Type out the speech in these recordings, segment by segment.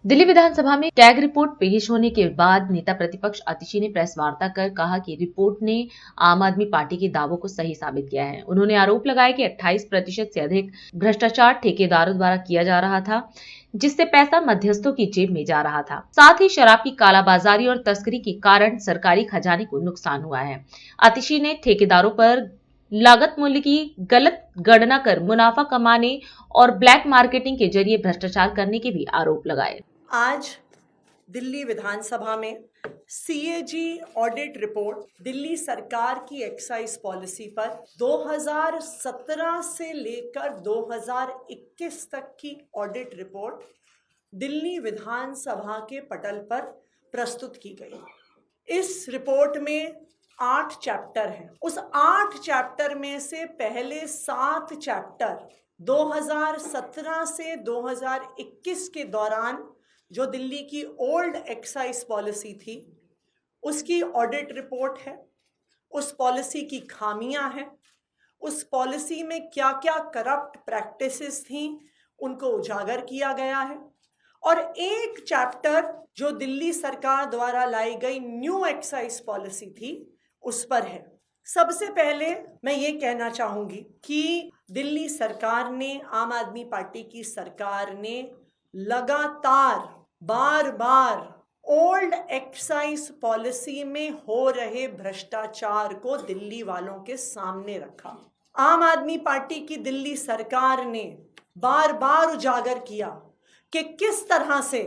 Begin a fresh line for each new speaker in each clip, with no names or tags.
दिल्ली विधानसभा में tag report पेश होने के बाद नेता प्रतिपक्ष आतिशी ने प्रेस वार्ता कर कहा कि रिपोर्ट ने आम आदमी पार्टी के दावों को सही साबित किया है। उन्होंने आरोप लगाया कि 28% से अधिक भ्रष्टाचार ठेकेदारों द्वारा किया जा रहा था, जिससे पैसा मध्यस्थों की जेब में जा रहा था। साथ ही शराब की कालाबाजारी और तस्करी के कारण सरकारी खजाने को नुकसान हुआ है। आतिशी ने ठेकेदारों पर लागत मूल्य की गलत गणना कर मुनाफा कमाने और ब्लैक मार्केटिंग के जरिए भ्रष्टाचार करने के भी आरोप लगाए।
आज दिल्ली विधानसभा में सीएजी ऑडिट रिपोर्ट दिल्ली सरकार की एक्साइज पॉलिसी पर 2017 से लेकर 2021 तक की ऑडिट रिपोर्ट दिल्ली विधानसभा के पटल पर प्रस्तुत की गई। इस रिपोर्ट में 8 चैप्टर हैं। उस 8 चैप्टर में से पहले 7 चैप्टर 2017 से 2021 के दौरान जो दिल्ली की ओल्ड एक्साइज पॉलिसी थी उसकी ऑडिट रिपोर्ट है। उस पॉलिसी की खामियां हैं, उस पॉलिसी में क्या क्या करप्ट प्रैक्टिसेस थी उनको उजागर किया गया है। और एक चैप्टर जो दिल्ली सरकार द्वारा लाई गई न्यू एक्साइज पॉलिसी थी उस पर है। सबसे पहले मैं ये कहना चाहूंगी कि दिल्ली सरकार ने, आम आदमी पार्टी की सरकार ने लगातार बार बार ओल्ड एक्साइज पॉलिसी में हो रहे भ्रष्टाचार को दिल्ली वालों के सामने रखा। आम आदमी पार्टी की दिल्ली सरकार ने बार बार उजागर किया कि किस तरह से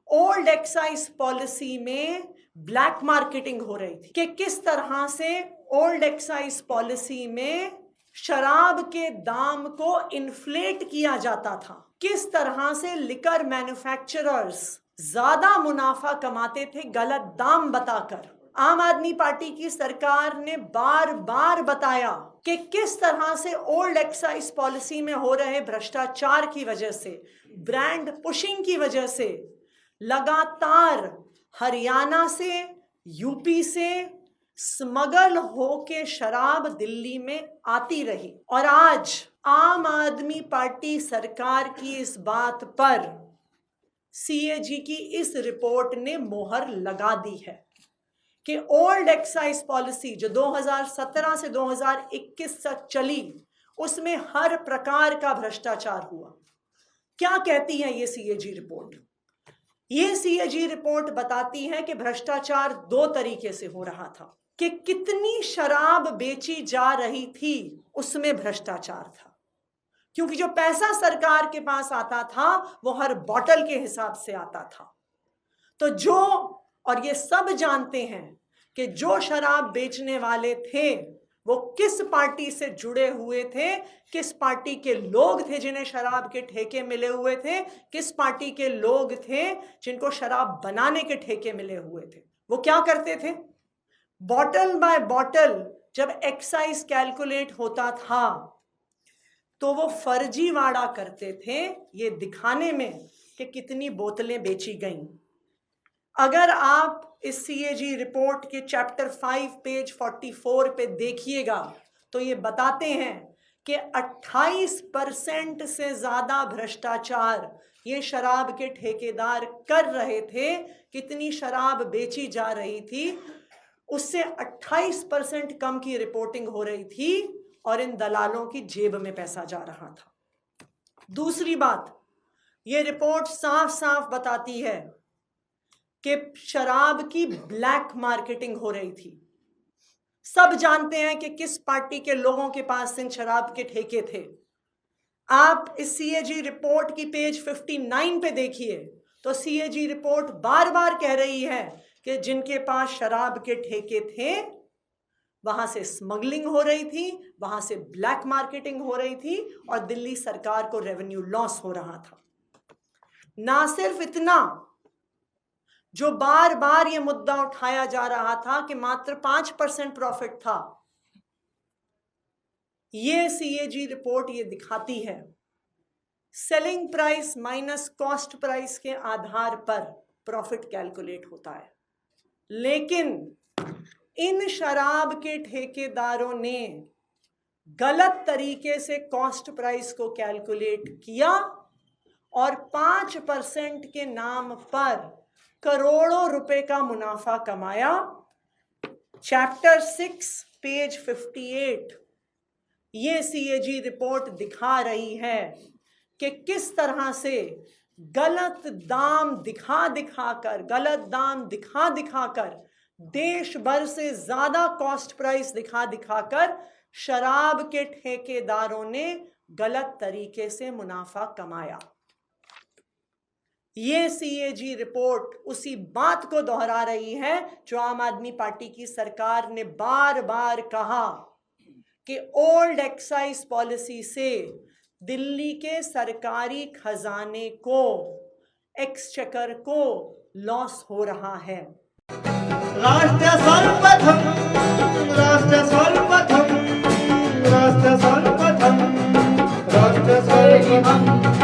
ओल्ड एक्साइज पॉलिसी में ब्लैक मार्केटिंग हो रही थी, कि किस तरह से ओल्ड एक्साइज पॉलिसी में शराब के दाम को इन्फ्लेट किया जाता था, किस तरह से लिकर मैन्युफैक्चरर्स ज्यादा मुनाफा कमाते थे गलत दाम बताकर। आम आदमी पार्टी की सरकार ने बार बार बताया कि किस तरह से ओल्ड एक्साइज पॉलिसी में हो रहे भ्रष्टाचार की वजह से, ब्रांड पुशिंग की वजह से लगातार हरियाणा से, यूपी से स्मगल होके शराब दिल्ली में आती रही। और आज आम आदमी पार्टी सरकार की इस बात पर सीएजी की इस रिपोर्ट ने मोहर लगा दी है कि ओल्ड एक्साइज पॉलिसी जो 2017 से 2021 तक चली उसमें हर प्रकार का भ्रष्टाचार हुआ। क्या कहती है ये सीएजी रिपोर्ट? ये सीएजी रिपोर्ट बताती है कि भ्रष्टाचार 2 तरीके से हो रहा था, कि कितनी शराब बेची जा रही थी उसमें भ्रष्टाचार था, क्योंकि जो पैसा सरकार के पास आता था वो हर बोतल के हिसाब से आता था। तो जो, और ये सब जानते हैं कि जो शराब बेचने वाले थे वो किस पार्टी से जुड़े हुए थे, किस पार्टी के लोग थे जिन्हें शराब के ठेके मिले हुए थे, किस पार्टी के लोग थे जिनको शराब बनाने के ठेके मिले हुए थे। वो क्या करते थे? बॉटल बाय बॉटल जब एक्साइज कैलकुलेट होता था तो वो फर्जीवाड़ा करते थे ये दिखाने में कि कितनी बोतलें बेची गईं। अगर आप इस सीएजी रिपोर्ट के चैप्टर 5 पेज 44 पे देखिएगा तो ये बताते हैं कि 28% से ज्यादा भ्रष्टाचार ये शराब के ठेकेदार कर रहे थे। कितनी शराब बेची जा रही थी उससे 28% कम की रिपोर्टिंग हो रही थी और इन दलालों की जेब में पैसा जा रहा था। दूसरी बात, ये रिपोर्ट साफ साफ बताती है कि शराब की ब्लैक मार्केटिंग हो रही थी। सब जानते हैं कि किस पार्टी के लोगों के पास इन शराब के ठेके थे। आप इस सीएजी रिपोर्ट की पेज 59 पे देखिए तो सीएजी रिपोर्ट बार बार कह रही है कि जिनके पास शराब के ठेके थे वहां से स्मगलिंग हो रही थी, वहां से ब्लैक मार्केटिंग हो रही थी और दिल्ली सरकार को रेवेन्यू लॉस हो रहा था। ना सिर्फ इतना, जो बार बार यह मुद्दा उठाया जा रहा था कि मात्र 5% प्रॉफिट था, यह सीएजी रिपोर्ट ये दिखाती है selling price minus cost price के आधार पर प्रॉफिट कैलकुलेट होता है। लेकिन इन शराब के ठेकेदारों ने गलत तरीके से कॉस्ट प्राइस को कैलकुलेट किया और 5% के नाम पर करोड़ों रुपए का मुनाफा कमाया। चैप्टर 6 पेज 58 ये सीएजी रिपोर्ट दिखा रही है कि किस तरह से गलत दाम दिखा कर देश भर से ज्यादा कॉस्ट प्राइस दिखाकर शराब के ठेकेदारों ने गलत तरीके से मुनाफा कमाया। ये सीएजी रिपोर्ट उसी बात को दोहरा रही है जो आम आदमी पार्टी की सरकार ने बार बार कहा कि ओल्ड एक्साइज पॉलिसी से दिल्ली के सरकारी खजाने को, एक्सचेकर को लॉस हो रहा है।
राष्ट्र सर्वप्रथम, राष्ट्र सर्वप्रथम, राष्ट्र सर्वप्रथम, राष्ट्र सर्वप्रथम।